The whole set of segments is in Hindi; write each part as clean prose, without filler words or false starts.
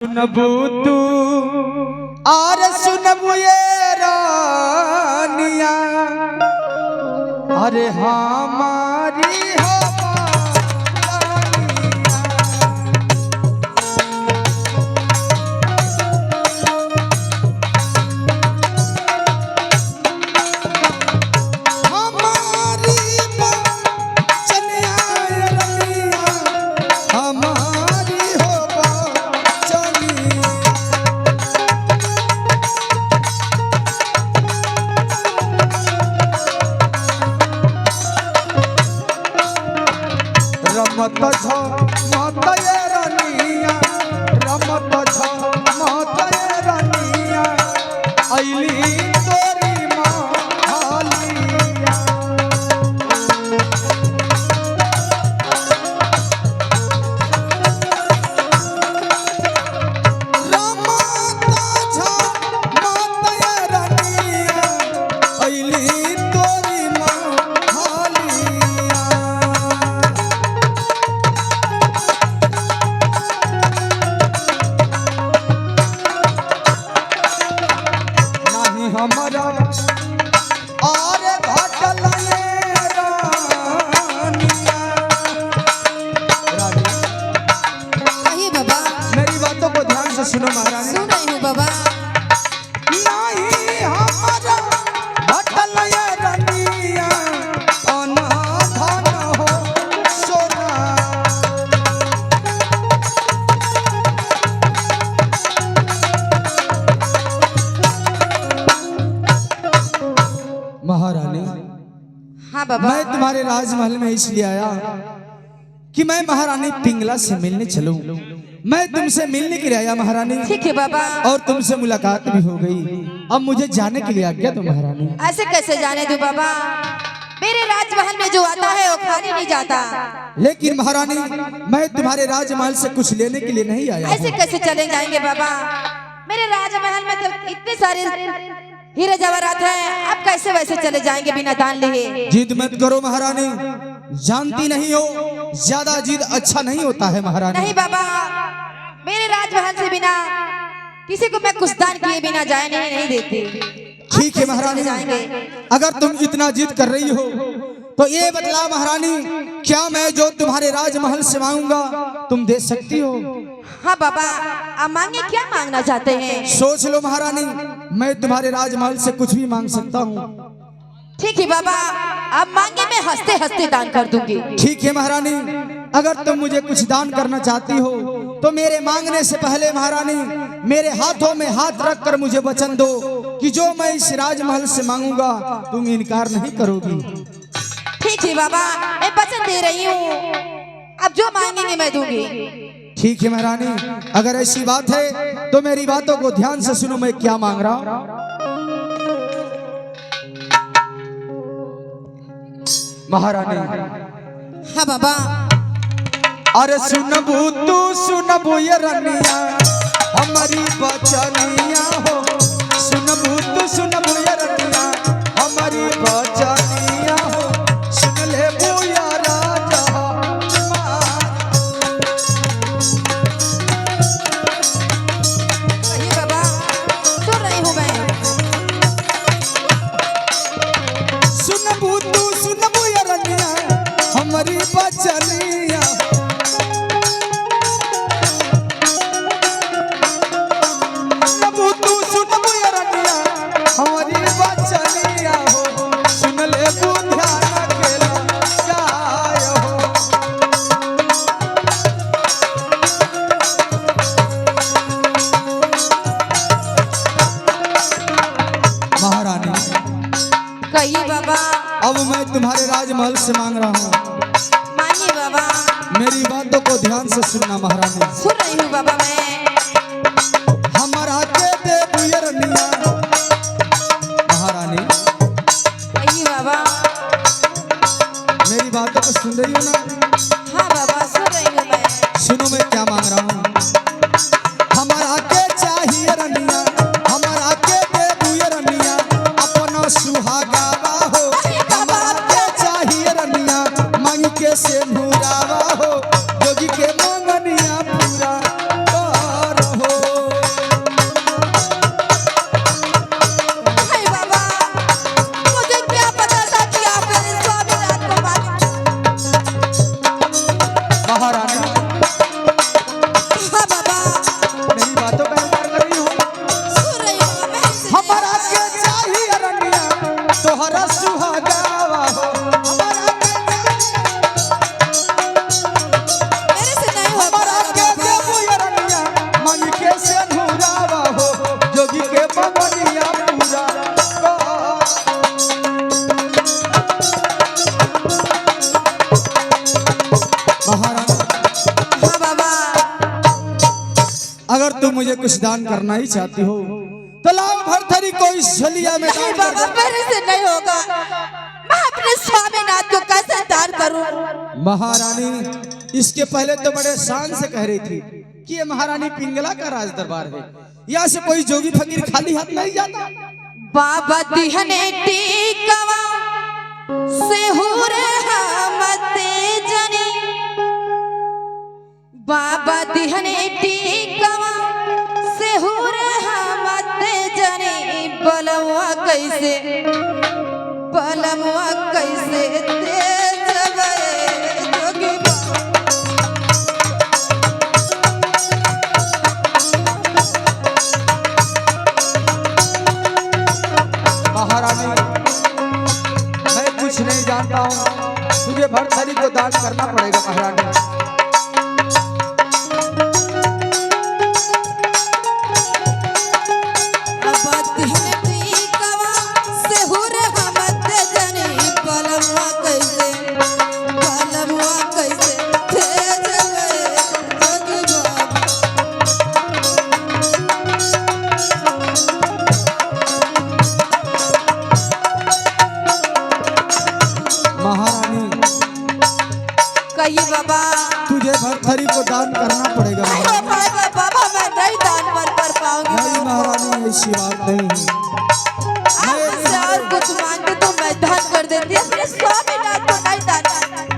सुनबू तू और सुनबू ये रानिया, अरे हमारी हो रमत छ मत ये रानिया, रमत छ मत ये रानिया, अइली तोरी मालिया। रमत छ मत ये रानिया, अइली तोरी मालिया। हमारा और घटल ये रानिया। कही बाबा, मेरी बातों को ध्यान से सुनो महारानी। सुन रही हूँ बाबा। नहीं हमारा घटल ये रानिया, अनाधन हो सोना। महारानी, हाँ बाबा। मैं तुम्हारे राजमहल में इसलिए आया कि मैं महारानी पिंगला से मिलने चलूं। मैं तुमसे मिलने के लिए आया महारानी। ठीक है बाबा। और तुमसे मुलाकात भी हो गई। अब मुझे जाने के लिए आज्ञा दो महारानी। ऐसे कैसे जाने दूं बाबा? मेरे राजमहल में जो आता है वो खाली नहीं जाता। लेकिन महारानी, मैं तुम्हारे राजमहल से कुछ लेने के लिए नहीं आया। ऐसे कैसे चले जाएंगे बाबा? मेरे राजमहल में तो इतने सारे हीरे जवाहरात हैं, आप कैसे वैसे चले जाएंगे बिना दान लिए? जिद मत करो महारानी, जानती नहीं हो ज्यादा जिद अच्छा नहीं होता है महारानी। नहीं बाबा, मेरे राजमहल से बिना किसी को मैं कुछ दान किए बिना जाने नहीं देती। ठीक है महारानी, अगर तुम इतना जिद कर रही हो तो ये बतला महारानी, क्या मैं जो तुम्हारे राजमहल से मांगूंगा तुम दे सकती हो? हाँ बाबा, आप मांगे, क्या मांगना चाहते हैं? सोच लो महारानी, मैं तुम्हारे राजमहल से कुछ भी मांग सकता हूँ। ठीक है बाबा, आप मांगे, मैं हंसते हंसते दान कर दूंगी। ठीक है महारानी, अगर तुम मुझे कुछ दान करना चाहती हो तो मेरे मांगने से पहले महारानी मेरे हाथों में हाथ रखकर मुझे वचन दो कि जो मैं इस राजमहल से मांगूंगा तुम इनकार नहीं करोगी। ठीक है बाबा, मैं वचन दे रही हूँ, अब जो मांगेंगे मैं दूंगी। ठीक है महारानी, अगर ऐसी बात है तो मेरी बातों को ध्यान से सुनो, मैं क्या मांग रहा हूं। महारानी, हाँ बाबा। अरे सुनबू तू सुनबू ये रनिया, हमारी बचनिया हो। सुनबू तू सुनबू ये रनिया, हमारी बचनिया हो। सुन ले बुया राजा कहिए बाबा, सुन रही हूँ मैं। सुनबू तू सुनबू ये रनिया, हमारी बचनिया। सुनबू तू सुनबू ये रनिया, हमारी बचनिया हो। सुन ले बुधिया न केला गाय हो। महारानी, कहिए बाबा। अब मैं तुम्हारे राजमहल से मांग रहा हूँ। मानिए बाबा। मेरी बातों को ध्यान से सुनना महारानी। सुन रही हूँ बाबा मैं। हमारा के दे बुया रनिया। महारानी, कहिए बाबा। मेरी बातों को सुन रही हो ना? हाँ बाबा, सुन रही हूँ मैं। सुनो मैं क्या मांग रहा हूँ। हमारा के चाहिए रनिया, हमारा के दे बुया रनिया, अपना सुहागा हो। हमारा के चाहिए रनिया, मांग के से नूरावा हो। जोगी के मंगनिया पूरा तुम मुझे कुछ दान करना ही चाहती हो तो लाओ भरथरी को इस झलिया में नहीं दान कर बाबा, दो। मेरे से नहीं होगा। मैं अपने स्वामीनाथ को कैसे दान करूं? महारानी इसके पहले तो बड़े शान से कह रही थी कि ये महारानी पिंगला का राज दरबार है, यहाँ से कोई जोगी फकीर खाली हाथ नहीं जाता। बाबा दिहने टीकवा से हुरे हमते जनी, बाबा दिहने टीकवा से हुरे हमते जनी, बलवा कैसे तेज गए जोगी महारानी मैं कुछ नहीं जानता हूँ, तुझे भरथरी को दान करना पड़ेगा महारानी। बाबा तुझे भरथरी को दान करना पड़ेगा महारानी। बाबा मैं नहीं दान कर पाऊंगी। नहीं महारानी ऐसी बात नहीं है। आपसे और कुछ मांगते तो मैं दान कर देती, अपने स्वामीनाथ को नहीं दान।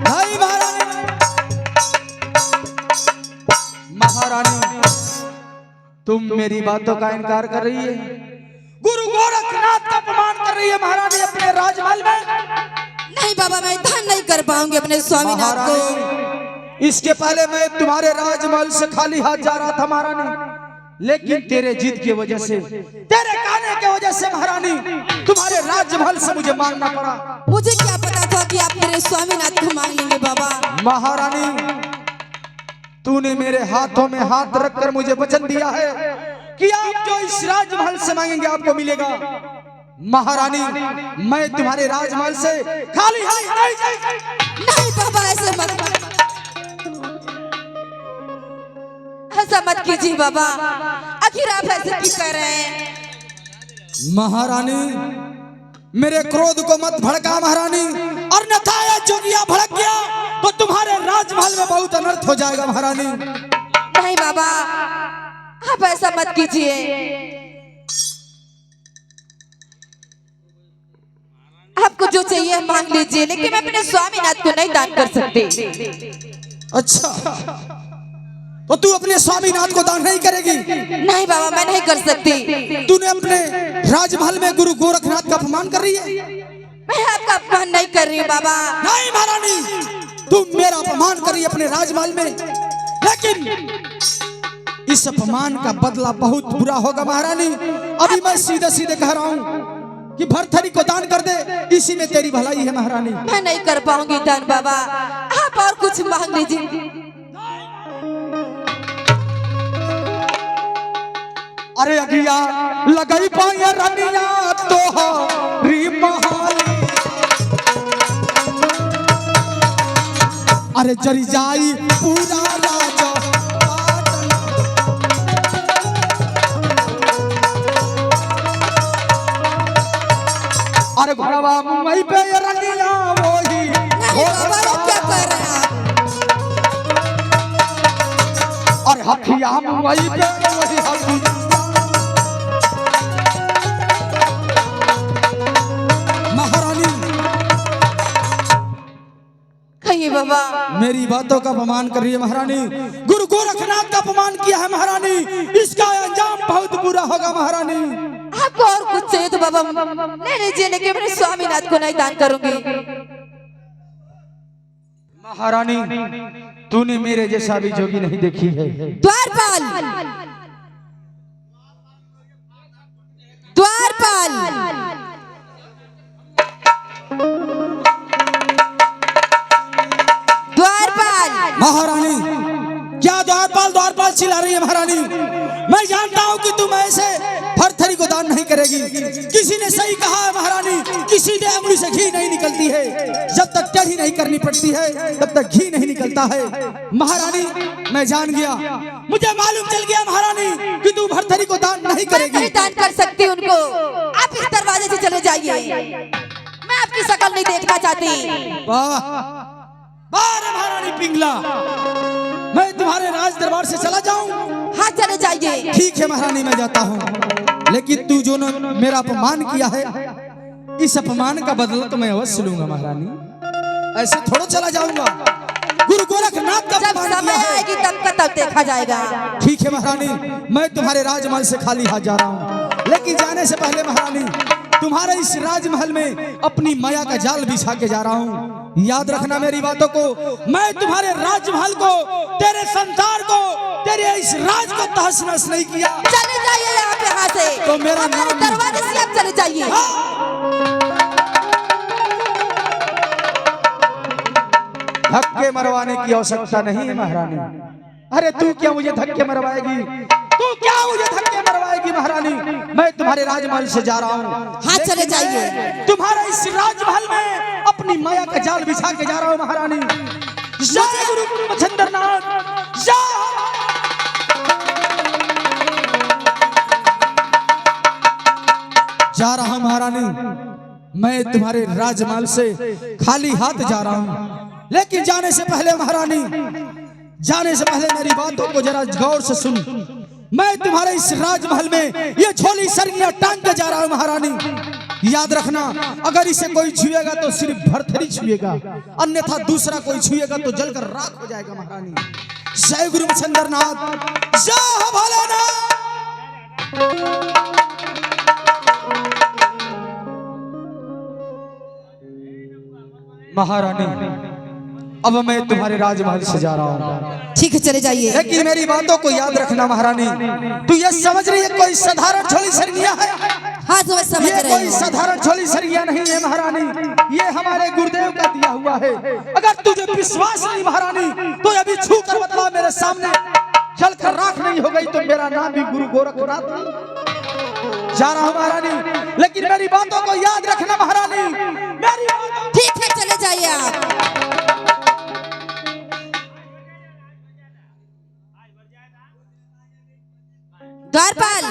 नहीं महारानी, महारानी तुम मेरी बातों का इनकार कर रही है, गुरु गोरखनाथ का अपमान कर रही है महारानी अपने राजमहल में। नहीं बाबा, मैं दान नहीं कर पाऊंगी अपने स्वामीनाथ को। इसके पहले मैं तुम्हारे राजमहल से खाली हाथ जा रहा था महारानी, लेकिन तेरे जिद की वजह से, तेरे कहने की वजह से महारानी तुम्हारे राजमहल से मुझे मांगना पड़ा। मुझे क्या पता था कि आप मेरे स्वामीनाथ को मांग लेंगे बाबा। महारानी तूने मेरे हाथों में हाथ रखकर मुझे वचन दिया है कि आप जो इस राजमहल से मांगेंगे आपको मिलेगा। महारानी मैं तुम्हारे राजमहल से खाली हाथ नहीं जाऊंगा। नहीं बाबा, ऐसा मत कीजिए बाबा, आखिर आप ऐसे क्यों कर रहे हैं? महारानी मेरे क्रोध को मत भड़का महारानी, और अन्यथा ये जोगिया भड़क गया तो तुम्हारे राजमहल में बहुत अनर्थ हो जाएगा महारानी। नहीं बाबा, आप ऐसा मत कीजिए। आपको जो चाहिए मांग लीजिए, लेकिन मैं अपने स्वामीनाथ को नहीं दान कर सकती। अच्छा तो तू अपने स्वामीनाथ को दान नहीं करेगी? नहीं बाबा, मैं नहीं कर सकती। तूने अपने राजमहल में गुरु गोरखनाथ का अपमान कर रही है। मैं आपका अपमान नहीं कर रही हूँ बाबा। नहीं महारानी, तुम मेरा अपमान करी अपने राजमहल में, लेकिन इस अपमान का बदला बहुत बुरा होगा महारानी। अभी मैं सीधे सीधे कह रहा हूँ कि भरथरी को दान कर दे, इसी में तेरी भलाई है महारानी। मैं नहीं कर पाऊंगी दान बाबा, आप और कुछ मांग लीजिए। अरे अगिया लगाई पाया रनिया तो हरी महाली, अरे जरी जाई पूरा राज अरे घरवा मुंबई पे रनिया वही क्या कर रहे हैं आप? और हथिया मुंबई पे वही हथी। बाबा मेरी बातों का अपमान कर रही है महारानी, गुरु गोरखनाथ का अपमान किया है महारानी, इसका अंजाम बहुत बुरा होगा महारानी। आपको और कुछ चाहिए तो बाबा ले लीजिए, लेकिन मेरे स्वामीनाथ को नहीं दान करूंगी। महारानी तूने मेरे जैसा भी जोगी नहीं देखी है। द्वारपाल, द्वारपाल, महारानी क्या द्वारपाल द्वारपाल चिल्ला रही है महारानी? मैं जानता हूं कि तुम ऐसे भरथरी को दान नहीं करेगी। किसी ने सही कहा है महारानी, किसी ने अंगुली से घी नहीं निकलती है, जब तक कढ़ी नहीं करनी पड़ती है तब तक घी नहीं निकलता है। महारानी मैं जान गया, मुझे मालूम चल गया महारानी भरथरी को दान नहीं मैं करेगी। नहीं दान कर सकती उनको। आप इस दरवाजे से चले जाइए, मैं आपकी शक्ल नहीं देखना चाहती। वाह वाह रे महारानी पिंगला, मैं तुम्हारे राज दरबार से चला जाऊं? हाँ चले जाइए। ठीक है महारानी, मैं जाता हूँ, लेकिन तू जो न मेरा अपमान किया है, इस अपमान का बदला तो मैं अवश्य लूंगा महारानी। ऐसे थोड़ा चला जाऊंगा। गुरु गोरखनाथ का जब अपमान समय किया है। आएगी तब का तब देखा जाएगा। ठीक है महारानी, मैं तुम्हारे राजमहल से खाली हाथ जा रहा हूँ, लेकिन जाने से पहले महारानी तुम्हारे इस राजमहल में अपनी माया का जाल बिछा के जा रहा हूँ। याद रखना मेरी बातों को। मैं तुम्हारे राजमहल को, तेरे संसार को, तेरे इस राज को तहस नहस नहीं किया। चले जाइए यहाँ से, तो मेरा नाम दरवाजे से आप चले जाइए। धक्के मरवाने की आवश्यकता नहीं है महारानी। अरे तू क्या मुझे धक्के मरवाएगी? तू क्या मुझे धक्के मरवाएगी महारानी? मैं तुम्हारे राजमहल से जा रहा हूँ। हाँ चले जाइए। तुम्हारे इस राजमहल में अपनी माया का जाल बिछा के जा रहा हूँ महारानी। जय गुरु मच्छिंद्रनाथ, जय। जा रहा हूँ महारानी, मैं तुम्हारे राजमहल से खाली हाथ जा रहा हूँ, लेकिन जाने से पहले महारानी, जाने से पहले मेरी बातों को जरा गौर से सुन। मैं तुम्हारे इस राजमहल में ये झोली सरगियां टांग के जा रहा हूं महारानी। याद रखना, अगर इसे कोई छुएगा तो सिर्फ भरथरी छुएगा, अन्यथा दूसरा कोई छुएगा तो जलकर राख हो जाएगा महारानी। जय गुरु मच्छिंद्रनाथ, जय भोलेनाथ। महारानी अब मैं तुम्हारे राजमहल से जा रहा हूँ। ठीक है चले जाइए। लेकिन मेरी बातों को याद रखना महारानी, तू ये समझ रही है कोई साधारण झोली सरगिया है? हाँ तो समझ ये रहे कोई हैं। साधारण झोली सरगिया नहीं है महारानी, ये हमारे गुरुदेव का दिया हुआ है। अगर तुझे विश्वास नहीं महारानी, तो अभी छू कर बता मेरे सामने, जल कर राख नहीं हो गई तो मेरा नाम भी गुरु गोरखनाथ नहीं। जा रहा हूँ महारानी, लेकिन मेरी बातों को याद रखना महारानी, मेरी बातों। ठीक है चले जाइए आप। द्वारपाल,